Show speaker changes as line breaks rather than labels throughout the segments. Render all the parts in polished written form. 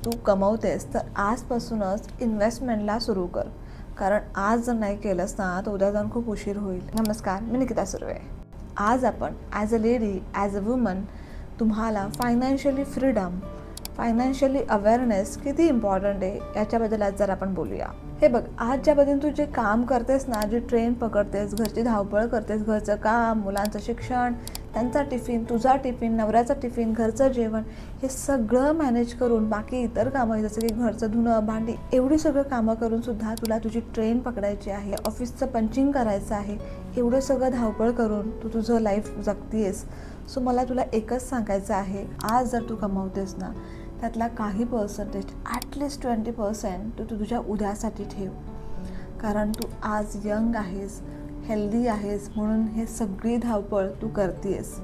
तू कमवतेस तर आजपासूनच इन्व्हेस्टमेंटला सुरू कर, कारण आज जर नाही केलंस ना तर उद्या जाऊन खूप उशीर होईल. नमस्कार, मी निकिता सुर्वे. आज आपण as a lady, as a woman तुम्हाला फायनान्शियली फ्रीडम, फायनान्शियली अवेअरनेस किती इम्पॉर्टंट आहे याच्याबद्दल आज जर आपण बोलूया. हे बघ, आज ज्या पद्धतीने तू जे काम करतेस ना, जे ट्रेन पकडतेस, घरची धावपळ करतेस, घरचं काम, मुलांचं शिक्षण, त्यांचा टिफिन, तुझा टिफिन, नवऱ्याचा टिफिन, घरचं जेवण, हे सगळं मॅनेज करून बाकी इतर कामं जसं की घरचं धुणं, भांडी, एवढी सगळं कामं करून सुद्धा तुला तुझी ट्रेन पकडायची आहे, ऑफिसचं पंचिंग करायचं आहे, एवढं सगळं धावपळ करून तू तुझं लाईफ जगतीयेस. सो मला तुला एकच सांगायचं आहे, आज जर तू कमवतेस ना त्यातला काही पर्सेंटेज, ॲटलिस्ट 20% तू तुझ्या उद्यासाठी ठेव. कारण तू आज यंग आहेस, हेल्दी आहेस, म्हणून हे सगळी धावपळ तू करतेस.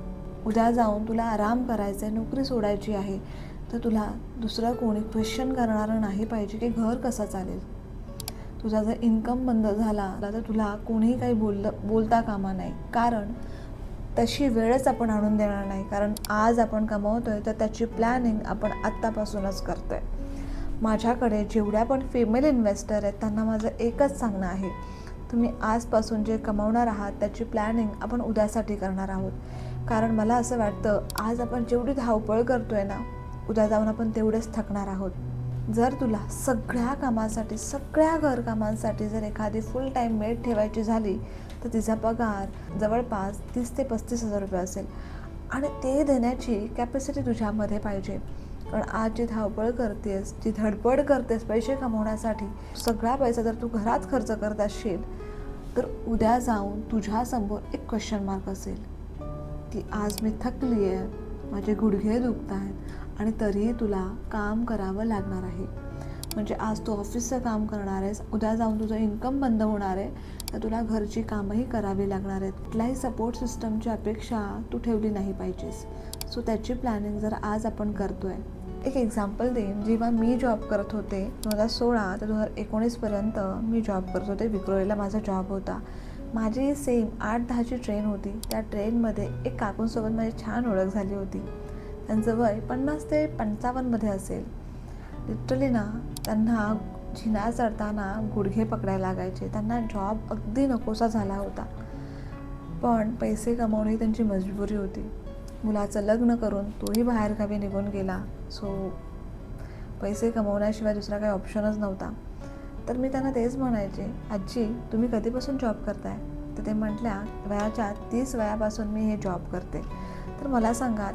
उद्या जाऊन तुला आराम करायचा आहे, नोकरी सोडायची आहे, तर तुला दुसरं कोणी क्वेश्चन करणारं नाही पाहिजे की घर कसं चालेल. तुझा जर इन्कम बंद झाला तर तुला कोणीही काही बोलता कामा नाही, कारण तशी वेळच आपण आणून देणार नाही. कारण आज आपण कमवतोय तर त्याची प्लॅनिंग आपण आत्तापासूनच करतोय. माझ्याकडे जेवढ्या पण फिमेल इन्व्हेस्टर आहेत त्यांना माझं एकच सांगणं आहे, तुम्ही आजपासून जे कमवणार आहात त्याची प्लॅनिंग आपण उद्यासाठी करणार आहोत. कारण मला असं वाटतं, आज आपण जेवढी धावपळ करतोय ना, उद्या जाऊन आपण तेवढेच थकणार आहोत. जर तुला सगळ्या कामासाठी, सगळ्या घरकामांसाठी जर एखादी फुल टाईम मेड ठेवायची झाली तर तिचा पगार जवळपास 30 ते 35 हजार रुपये असेल. आणि ते देण्याची कॅपॅसिटी तुझ्यामध्ये पाहिजे. कारण आज जी धावपळ करतेस, जी धडपड करतेस पैसे कमवण्यासाठी, सगळा पैसा जर तू घरात खर्च करत असशील तर उद्या जाऊन तुझ्यासमोर एक क्वेश्चन मार्क असेल की आज मी थकली आहे, माझे गुडघे दुखत आहेत आणि तरीही तुला काम करावं लागणार आहे. म्हणजे आज तू ऑफिसचं काम करणार आहेस, उद्या जाऊन तुझं इन्कम बंद होणार आहे, तर तुला घरची कामंही करावी लागणार आहेत. कुठल्याही सपोर्ट सिस्टमची अपेक्षा तू ठेवली नाही पाहिजेस. सो त्याची प्लॅनिंग जर आज आपण करतोय. एक एक्झाम्पल देईन, जेव्हा मी जॉब करत होते 2016 ते 2019पर्यंत मी जॉब करत होते, विक्रोळीला माझा जॉब होता. माझी सेम 8-10ची ट्रेन होती. त्या ट्रेनमध्ये एक काकूंसोबत माझी छान ओळख झाली होती. त्यांचं वय 50 ते 55मध्ये असेल. लिटरली ना, त्यांना जिना चढताना गुडघे पकडायला लागायचे. त्यांना जॉब अगदी नकोसा झाला होता, पण पैसे कमवणे त्यांची मजबुरी होती. मुलाचं लग्न करून तोही बाहेरगावी निघून गेला. सो पैसे कमवण्याशिवाय दुसरा काही ऑप्शनच नव्हता. तर मी त्यांना तेच म्हणायचे, आजी तुम्ही कधीपासून जॉब करताय? तर ते म्हटल्या, वयाच्या 30 वयापासून मी हे जॉब करते. तर मला सांगा,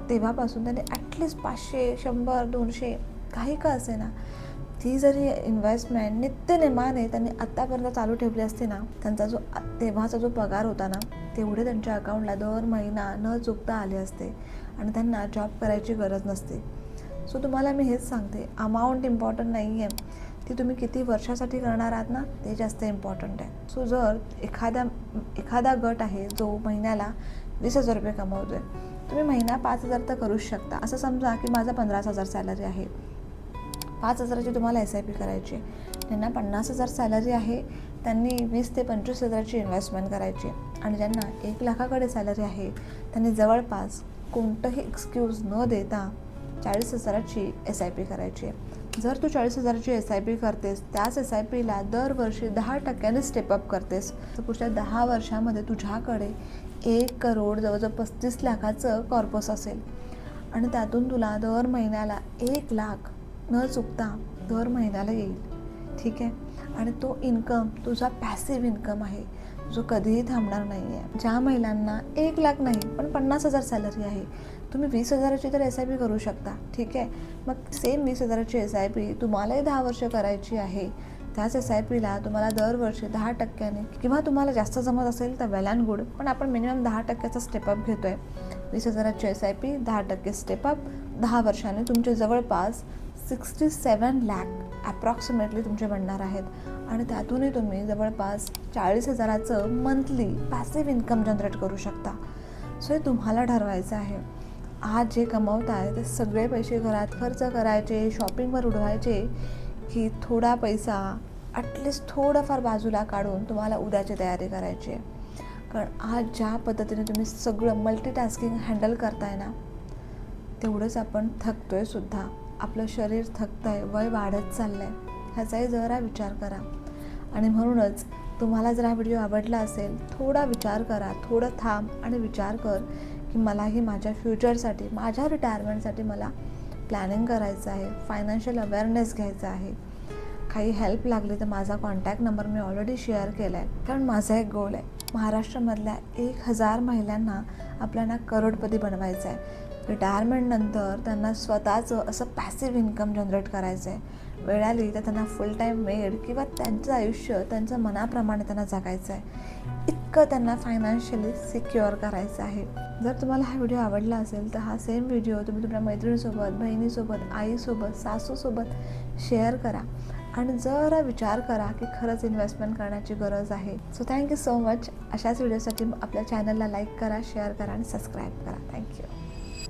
तेव्हापासून त्यांनी ॲटलिस्ट 500, 100, 200 काही का असे ना, ती जरी इन्व्हेस्टमेंट नित्यनेमाने त्यांनी आत्तापर्यंत चालू ठेवली असते ना, त्यांचा जो तेव्हाचा जो पगार होता ना, तेवढे त्यांच्या अकाउंटला दर महिना न चुकता आले असते आणि त्यांना जॉब करायची गरज नसते. सो तुम्हाला मी हेच सांगते, अमाऊंट इम्पॉर्टंट नाही आहे, ती तुम्ही किती वर्षासाठी करणार आहात ना ते जास्त इम्पॉर्टंट आहे. सो जर एखादा गट आहे जो महिन्याला 20,000 रुपये कमवतो आहे, तुम्ही महिना 5,000 तर करूच शकता. असं समजा की माझा 15,000 सॅलरी आहे, 5,000ची तुम्हाला SIP करायची आहे. ज्यांना 50,000 सॅलरी आहे त्यांनी 20 ते 25,000ची इन्व्हेस्टमेंट करायची. आणि ज्यांना 1,00,000कडे सॅलरी आहे त्यांनी जवळपास कोणतंही एक्सक्यूज न देता 40,000ची SIP करायची आहे. जर तू 40,000ची SIP करतेस, त्याच SIPला दरवर्षी 10% स्टेपअप करतेस, तर पुढच्या 10 वर्षामध्ये तुझ्याकडे 1 करोड जवळजवळ 35 लाखाचं कॉर्पस असेल. आणि त्यातून तुला दर महिन्याला 1 लाख न चुकता दर महिन्याला येईल. ठीक आहे. आणि तो इन्कम तुझा पॅसिव्ह इन्कम आहे, जो कधीही थांबणार नाही आहे. ज्या महिलांना 1 लाख नाही पण 50,000 सॅलरी आहे, तुम्ही 20,000ची तर SIP करू शकता. ठीक आहे. मग सेम 20,000ची SIP तुम्हालाही 10 वर्ष करायची आहे. त्याच SIPला तुम्हाला दरवर्षी 10% किंवा तुम्हाला जास्त जमत असेल तर वेल अँड गुड, पण आपण मिनिमम 10%चा स्टेपअप घेतो आहे. 20,000ची SIP, 10% स्टेपअप, 10 वर्षांनी तुमचे जवळपास 67 लाख ॲप्रॉक्सिमेटली तुमचे बनणार आहेत. आणि त्यातूनही तुम्ही जवळपास 40,000चं मंथली पॅसिव्ह इन्कम जनरेट करू शकता. सो हे तुम्हाला ठरवायचं आहे. आज जे कमवताय ते सगळे पैसे घरात खर्च करायचे, शॉपिंगवर उडवायचे, की थोडा पैसा ॲटलिस्ट थोडंफार बाजूला काढून तुम्हाला उद्याची तयारी करायची आहे. कारण आज ज्या पद्धतीने तुम्ही सगळं मल्टीटास्किंग हँडल करताय ना, तेवढंच आपण थकतोय सुद्धा. आपलं शरीर थकतं आहे, वय वाढत चाललं आहे, ह्याचाही जरा विचार करा. आणि म्हणूनच तुम्हाला जर हा व्हिडिओ आवडला असेल, थोडा विचार करा, थोडं थांब आणि विचार कर की मलाही माझ्या फ्युचरसाठी, माझ्या रिटायरमेंटसाठी मला प्लॅनिंग करायचं आहे, फायनान्शियल अवेअरनेस घ्यायचा आहे. काही हेल्प लागली तर माझा कॉन्टॅक्ट नंबर मी ऑलरेडी शेअर केला आहे. कारण माझा एक गोल आहे, महाराष्ट्रामधल्या 1000 महिलांना आपल्याला करोडपती बनवायचं आहे. रिटायरमेंटनंतर त्यांना स्वतःचं असं पॅसिव्ह इन्कम जनरेट करायचं आहे. वेळ आली तर त्यांना फुल टाईम मेड किंवा त्यांचं आयुष्य त्यांच्या मनाप्रमाणे त्यांना जगायचं आहे. इतकं त्यांना फायनान्शियली सिक्युअर करायचं आहे. जर तुम्हाला हा व्हिडिओ आवडला असेल तर हा सेम व्हिडिओ तुम्ही तुमच्या मैत्रिणीसोबत, बहिणीसोबत, आईसोबत, सासूसोबत शेअर करा आणि जरा विचार करा की खरंच इन्व्हेस्टमेंट करण्याची गरज आहे. So thank you so much. अशाच व्हिडिओसाठी आपल्या चॅनलला लाईक करा, शेअर करा आणि सबस्क्राईब करा. थँक्यू.